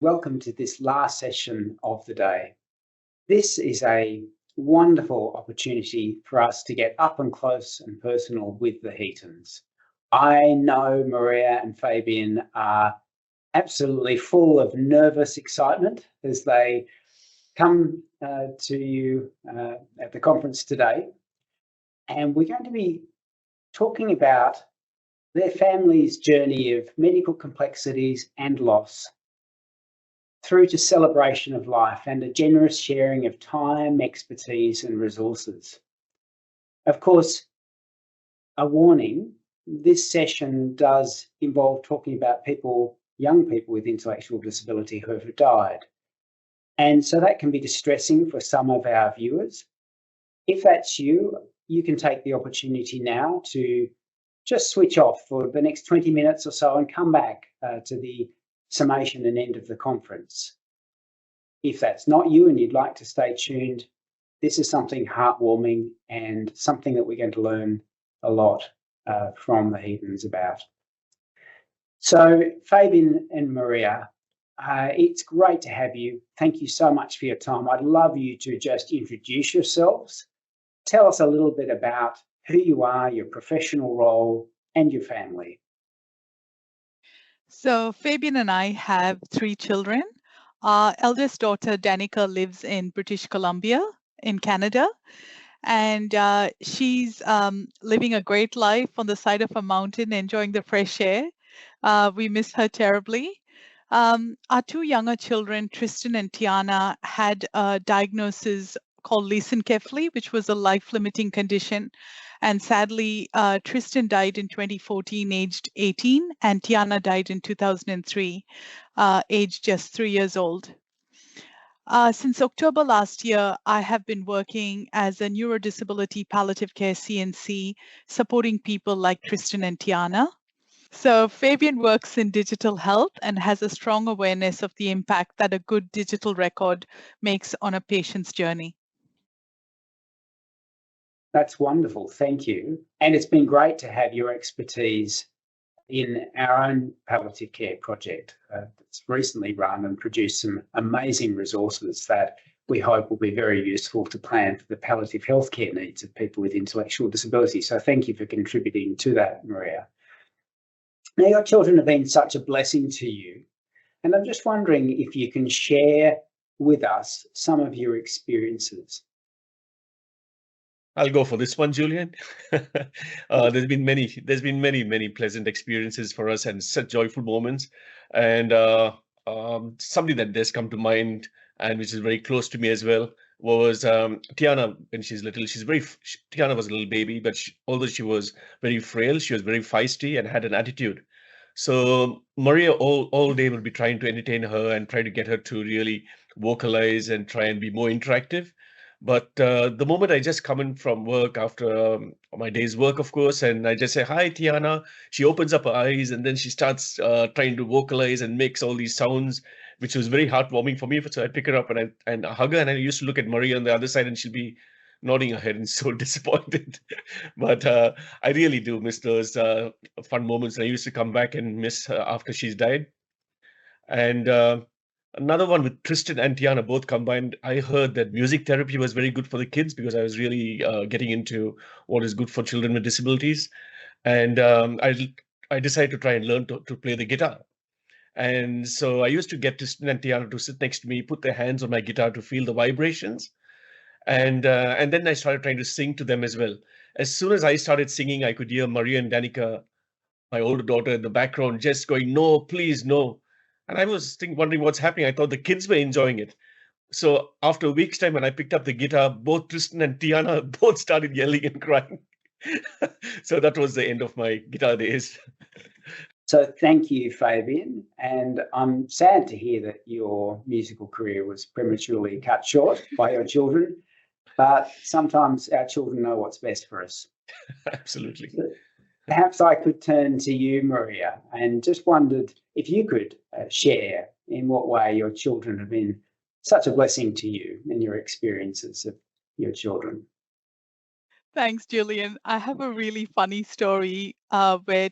Welcome to this last session of the day. This is a wonderful opportunity for us to get up and close and personal with the Heatons. I know Maria and Fabian are absolutely full of nervous excitement as they come to you at the conference today. And we're going to be talking about their family's journey of medical complexities and loss through to celebration of life and a generous sharing of time, expertise, and resources. Of course, a warning, this session does involve talking about young people with intellectual disability who have died. And so that can be distressing for some of our viewers. If that's you, you can take the opportunity now to just switch off for the next 20 minutes or so and come back to the summation and end of the conference. If that's not you and you'd like to stay tuned, this is something heartwarming and something that we're going to learn a lot from the Heatons about. So Fabian and Maria, it's great to have you. Thank you so much for your time. I'd love you to just introduce yourselves. Tell us a little bit about who you are, your professional role, and your family. So Fabian and I have 3 children. Our eldest daughter, Danica, lives in British Columbia in Canada, and she's living a great life on the side of a mountain, enjoying the fresh air. We miss her terribly. Our 2 younger children, Tristan and Tiana, had a diagnosis called Leeson-Kefley, which was a life-limiting condition. And sadly, Tristan died in 2014, aged 18, and Tiana died in 2003, aged just 3 years old. Since October last year, I have been working as a neurodisability palliative care CNC, supporting people like Tristan and Tiana. So Fabian works in digital health and has a strong awareness of the impact that a good digital record makes on a patient's journey. That's wonderful, thank you. And it's been great to have your expertise in our own palliative care project that's recently run and produced some amazing resources that we hope will be very useful to plan for the palliative healthcare needs of people with intellectual disability. So thank you for contributing to that, Maria. Now, your children have been such a blessing to you, and I'm just wondering if you can share with us some of your experiences. I'll go for this one, Julian. There's been many pleasant experiences for us and such joyful moments. And something that does come to mind and which is very close to me as well was Tiana. When she's little, Tiana was a little baby, but although she was very frail, she was very feisty and had an attitude. So Maria all day would be trying to entertain her and try to get her to really vocalize and try and be more interactive. But the moment I just come in from work after my day's work, of course, and I just say, "Hi, Tiana," she opens up her eyes and then she starts trying to vocalize and makes all these sounds, which was very heartwarming for me. So I pick her up and I hug her, and I used to look at Maria on the other side and she'll be nodding her head and so disappointed. But I really do miss those fun moments. I used to come back and miss her after she's died. And another one with Tristan and Tiana both combined. I heard that music therapy was very good for the kids because I was really getting into what is good for children with disabilities. And I decided to try and learn to play the guitar. And so I used to get Tristan and Tiana to sit next to me, put their hands on my guitar to feel the vibrations. And then I started trying to sing to them as well. As soon as I started singing, I could hear Maria and Danica, my older daughter, in the background, just going, "No, please, no." And I was wondering what's happening. I thought the kids were enjoying it. So after a week's time, when I picked up the guitar, both Tristan and Tiana both started yelling and crying. So that was the end of my guitar days. So thank you, Fabian. And I'm sad to hear that your musical career was prematurely cut short by your children. But sometimes our children know what's best for us. Absolutely. Perhaps I could turn to you, Maria, and just wondered if you could share in what way your children have been such a blessing to you and your experiences of your children. Thanks, Julian. I have a really funny story where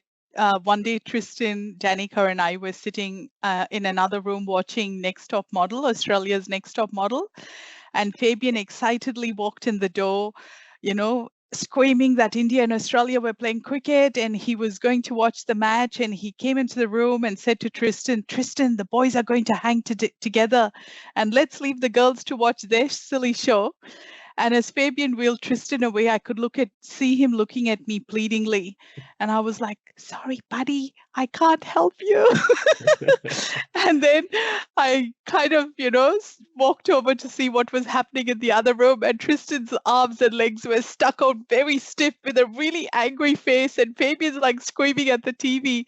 one day Tristan, Danica, and I were sitting in another room watching Next Top Model, Australia's Next Top Model, and Fabian excitedly walked in the door, screaming that India and Australia were playing cricket, and he was going to watch the match. And he came into the room and said to Tristan, the boys are going to hang together, and let's leave the girls to watch their silly show. And as Fabian wheeled Tristan away, I could see him looking at me pleadingly. And I was like, sorry, buddy, I can't help you. And then I kind of, walked over to see what was happening in the other room. And Tristan's arms and legs were stuck out very stiff with a really angry face. And Fabian's like screaming at the TV.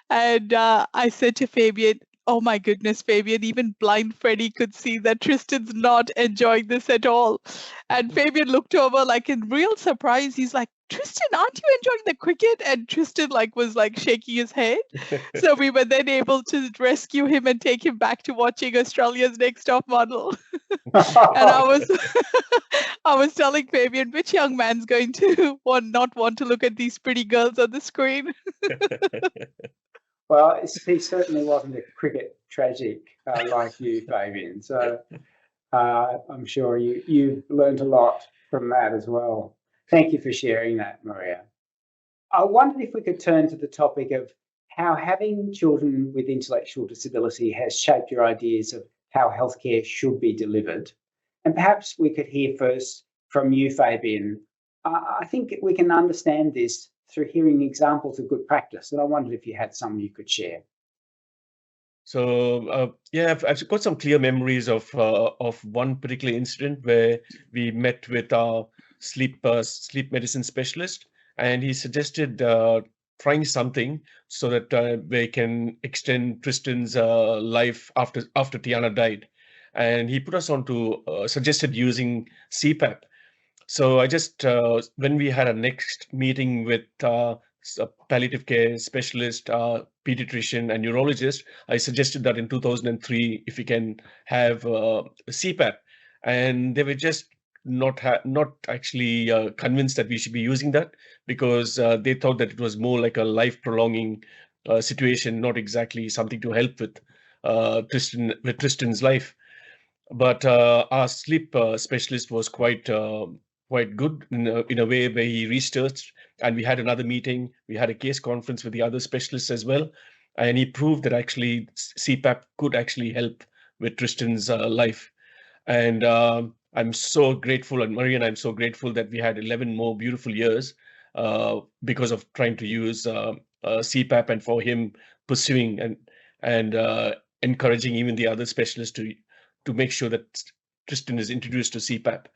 And I said to Fabian, oh my goodness, Fabian, even blind Freddie could see that Tristan's not enjoying this at all. And Fabian looked over like in real surprise. He's like, Tristan, aren't you enjoying the cricket? And Tristan was shaking his head. So we were then able to rescue him and take him back to watching Australia's Next Top Model. And I was telling Fabian, which young man's going to not want to look at these pretty girls on the screen? Well, he certainly wasn't a cricket tragic like you, Fabian. So I'm sure you've learned a lot from that as well. Thank you for sharing that, Maria. I wondered if we could turn to the topic of how having children with intellectual disability has shaped your ideas of how healthcare should be delivered. And perhaps we could hear first from you, Fabian. I think we can understand this through hearing examples of good practice. And I wondered if you had some you could share. So I've got some clear memories of one particular incident where we met with our sleep medicine specialist, and he suggested trying something so that they can extend Tristan's life after Tiana died, and he put us on to suggested using CPAP. So I just, when we had a next meeting with a palliative care specialist, pediatrician and neurologist, I suggested that in 2003, if we can have CPAP, and they were just not actually convinced that we should be using that, because they thought that it was more like a life prolonging situation, not exactly something to help with Tristan's life. But our sleep specialist was quite good in a way where he researched, and we had another meeting. We had a case conference with the other specialists as well, and he proved that actually CPAP could actually help with Tristan's life. And I'm so grateful, and Maria and I'm so grateful that we had 11 more beautiful years because of trying to use CPAP, and for him pursuing and encouraging even the other specialists to make sure that Tristan is introduced to CPAP.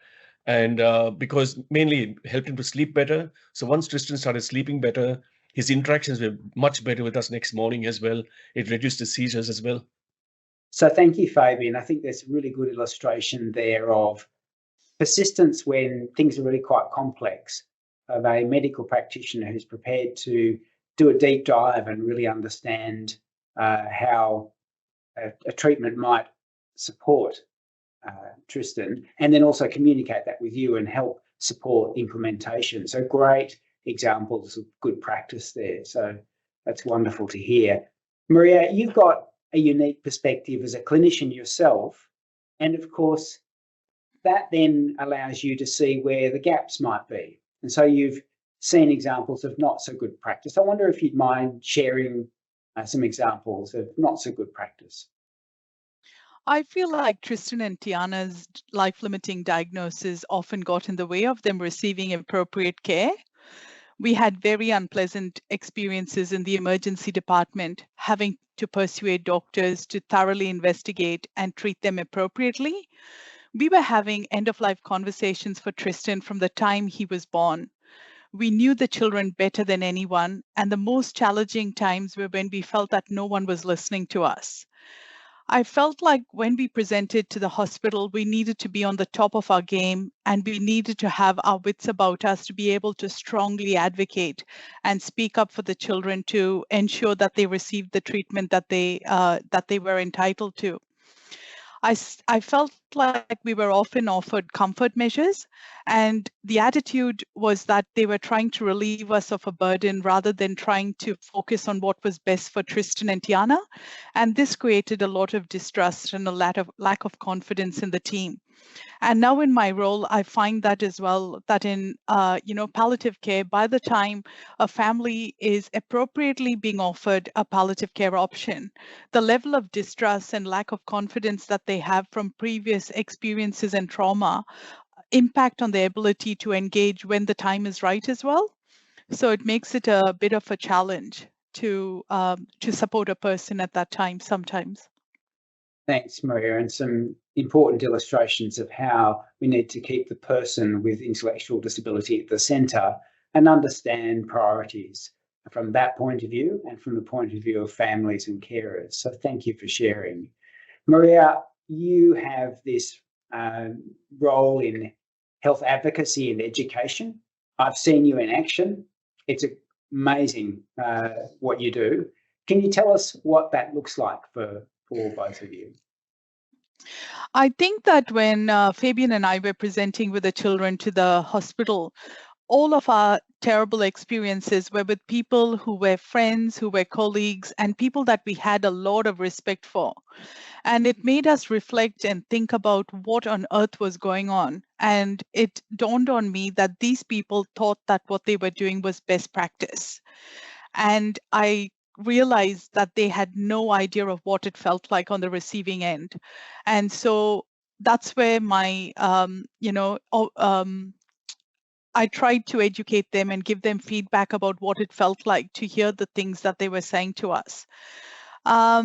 And because mainly it helped him to sleep better. So once Tristan started sleeping better, his interactions were much better with us next morning as well. It reduced the seizures as well. So thank you, Fabian. I think there's a really good illustration there of persistence when things are really quite complex, of a medical practitioner who's prepared to do a deep dive and really understand how a treatment might support Tristan, and then also communicate that with you and help support implementation. So great examples of good practice there. So that's wonderful to hear. Maria, you've got a unique perspective as a clinician yourself, and of course that then allows you to see where the gaps might be. And so you've seen examples of not so good practice. I wonder if you'd mind sharing some examples of not so good practice. I feel like Tristan and Tiana's life-limiting diagnosis often got in the way of them receiving appropriate care. We had very unpleasant experiences in the emergency department, having to persuade doctors to thoroughly investigate and treat them appropriately. We were having end-of-life conversations for Tristan from the time he was born. We knew the children better than anyone, and the most challenging times were when we felt that no one was listening to us. I felt like when we presented to the hospital, we needed to be on the top of our game, and we needed to have our wits about us to be able to strongly advocate and speak up for the children to ensure that they received the treatment that they were entitled to. I felt like we were often offered comfort measures, and the attitude was that they were trying to relieve us of a burden rather than trying to focus on what was best for Tristan and Tiana. And this created a lot of distrust and a lack of confidence in the team. And now in my role, I find that as well, that in palliative care, by the time a family is appropriately being offered a palliative care option, the level of distrust and lack of confidence that they have from previous experiences and trauma impact on their ability to engage when the time is right as well. So it makes it a bit of a challenge to support a person at that time sometimes. Thanks, Maria, and some important illustrations of how we need to keep the person with intellectual disability at the centre and understand priorities from that point of view and from the point of view of families and carers. So thank you for sharing. Maria, you have this role in health advocacy and education. I've seen you in action. It's amazing what you do. Can you tell us what that looks like for both of you? I think that when Fabian and I were presenting with the children to the hospital, all of our terrible experiences were with people who were friends, who were colleagues, and people that we had a lot of respect for. And it made us reflect and think about what on earth was going on. And it dawned on me that these people thought that what they were doing was best practice. And I realized that they had no idea of what it felt like on the receiving end. And so that's where my, I tried to educate them and give them feedback about what it felt like to hear the things that they were saying to us. I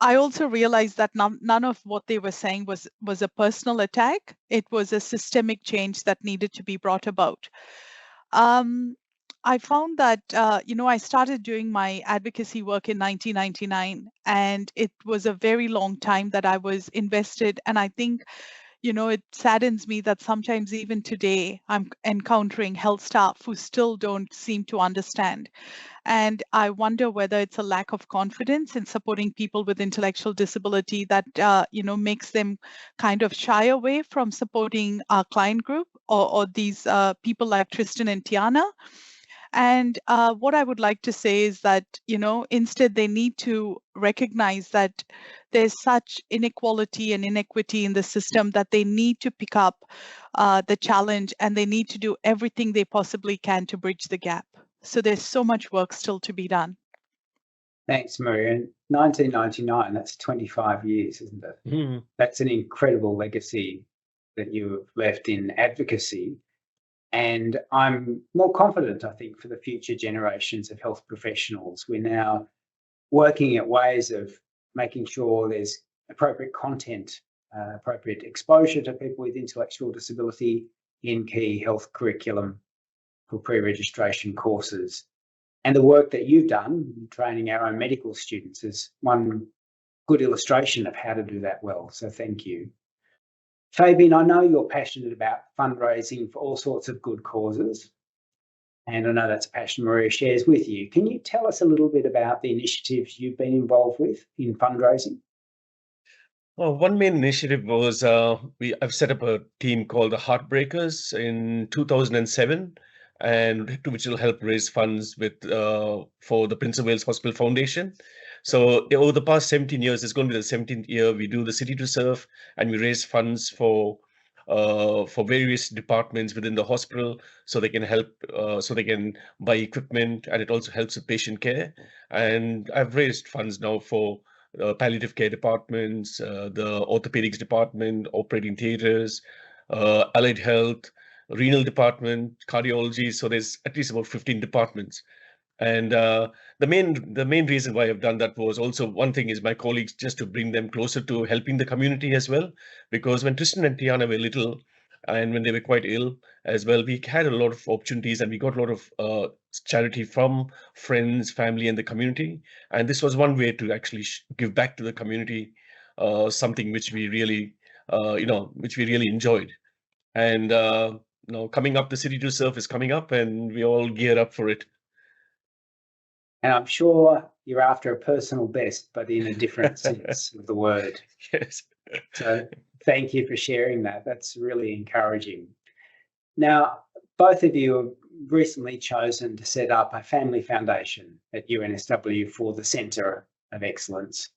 also realized that none of what they were saying was a personal attack. It was a systemic change that needed to be brought about. I found that, I started doing my advocacy work in 1999, and it was a very long time that I was invested. And I think, it saddens me that sometimes even today I'm encountering health staff who still don't seem to understand. And I wonder whether it's a lack of confidence in supporting people with intellectual disability that, makes them kind of shy away from supporting our client group or these people like Tristan and Tiana. And what I would like to say is that, instead they need to recognize that there's such inequality and inequity in the system that they need to pick up the challenge, and they need to do everything they possibly can to bridge the gap. So there's so much work still to be done. Thanks, Maria. 1999, that's 25 years, isn't it? Mm. That's an incredible legacy that you've left in advocacy. And I'm more confident, I think, for the future generations of health professionals. We're now working at ways of making sure there's appropriate content, appropriate exposure to people with intellectual disability in key health curriculum for pre-registration courses. And the work that you've done, training our own medical students, is one good illustration of how to do that well. So thank you. Fabian, I know you're passionate about fundraising for all sorts of good causes, and I know that's a passion Maria shares with you. Can you tell us a little bit about the initiatives you've been involved with in fundraising? Well, one main initiative was I've set up a team called the Heartbreakers in 2007, and which will help raise funds for the Prince of Wales Hospital Foundation. So over the past 17 years, it's going to be the 17th year we do the City to Serve, and we raise funds for various departments within the hospital, so they can help, so they can buy equipment, and it also helps with patient care. And I've raised funds now for palliative care departments, the orthopedics department, operating theaters, allied health, renal department, cardiology. So there's at least about 15 departments. And the main reason why I've done that was also, one thing is my colleagues, just to bring them closer to helping the community as well. Because when Tristan and Tiana were little, and when they were quite ill as well, we had a lot of opportunities, and we got a lot of charity from friends, family, and the community. And this was one way to actually give back to the community, something which we really, which we really enjoyed. And coming up, the City to Serve is coming up, and we all gear up for it. And I'm sure you're after a personal best, but in a different sense of the word. Yes. So thank you for sharing that. That's really encouraging. Now, both of you have recently chosen to set up a family foundation at UNSW for the Centre of Excellence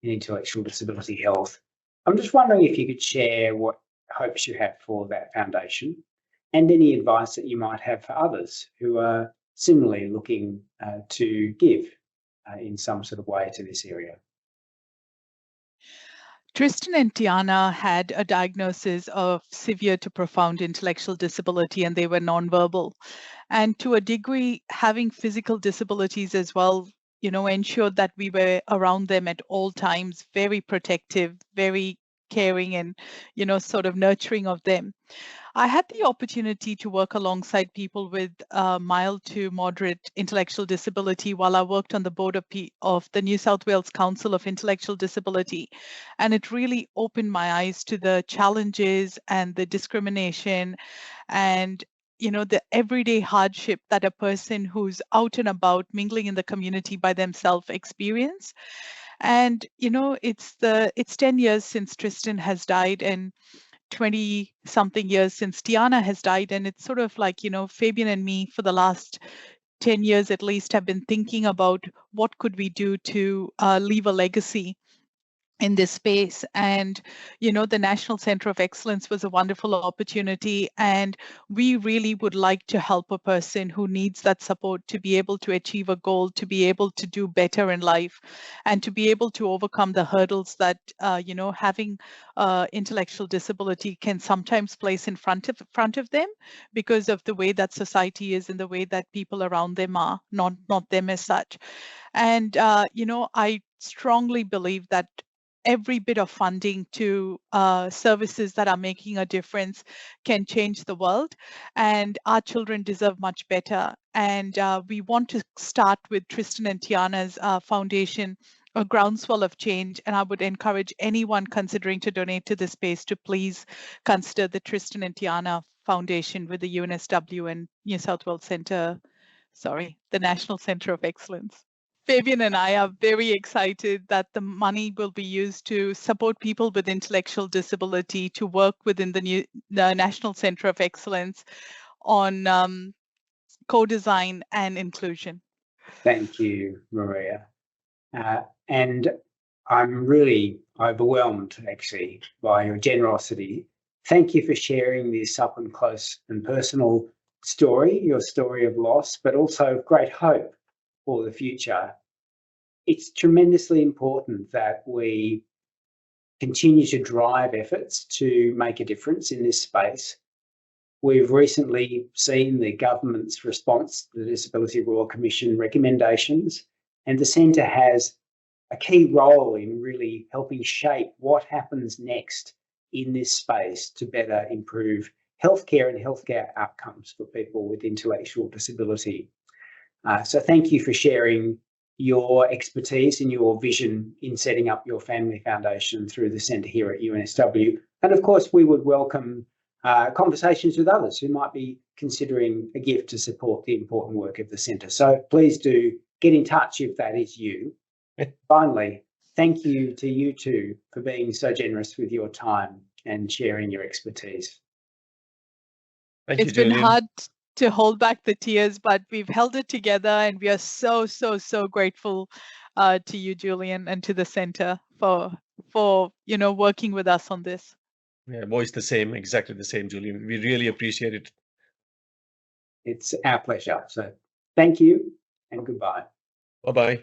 in Intellectual Disability Health. I'm just wondering if you could share what hopes you have for that foundation and any advice that you might have for others who are similarly looking to give in some sort of way to this area. Tristan and Tiana had a diagnosis of severe to profound intellectual disability, and they were nonverbal. And to a degree, having physical disabilities as well, ensured that we were around them at all times, very protective, very caring, and, sort of nurturing of them. I had the opportunity to work alongside people with mild to moderate intellectual disability while I worked on the board of the New South Wales Council of Intellectual Disability. And it really opened my eyes to the challenges and the discrimination and the everyday hardship that a person who's out and about mingling in the community by themselves experience. And it's 10 years since Tristan has died, and 20 something years since Tiana has died. And it's sort of like, Fabian and me for the last 10 years at least have been thinking about what could we do to leave a legacy in this space. And the National Centre of Excellence was a wonderful opportunity, and we really would like to help a person who needs that support to be able to achieve a goal, to be able to do better in life, and to be able to overcome the hurdles that having intellectual disability can sometimes place in front of them because of the way that society is and the way that people around them are, not them as such. And I strongly believe that every bit of funding to services that are making a difference can change the world, and our children deserve much better. And we want to start with Tristan and Tiana's foundation, a groundswell of change. And I would encourage anyone considering to donate to this space to please consider the Tristan and Tiana Foundation with the UNSW and New South Wales the National Centre of Excellence. Fabian and I are very excited that the money will be used to support people with intellectual disability to work within the National Centre of Excellence on co-design and inclusion. Thank you, Maria. And I'm really overwhelmed, actually, by your generosity. Thank you for sharing this up and close and personal story, your story of loss, but also of great hope for the future. It's tremendously important that we continue to drive efforts to make a difference in this space. We've recently seen the government's response to the Disability Royal Commission recommendations, and the Centre has a key role in really helping shape what happens next in this space to better improve healthcare and healthcare outcomes for people with intellectual disability. So thank you for sharing your expertise and your vision in setting up your family foundation through the centre here at UNSW. And of course, we would welcome conversations with others who might be considering a gift to support the important work of the centre. So please do get in touch if that is you. Finally, thank you to you two for being so generous with your time and sharing your expertise. Thank you, It's been Julian. hard to hold back the tears, but we've held it together, and we are so grateful to you, Julian, and to the centre for working with us on this. Yeah, voice the same, exactly the same, Julian. We really appreciate it. It's our pleasure. So thank you and goodbye. Bye-bye.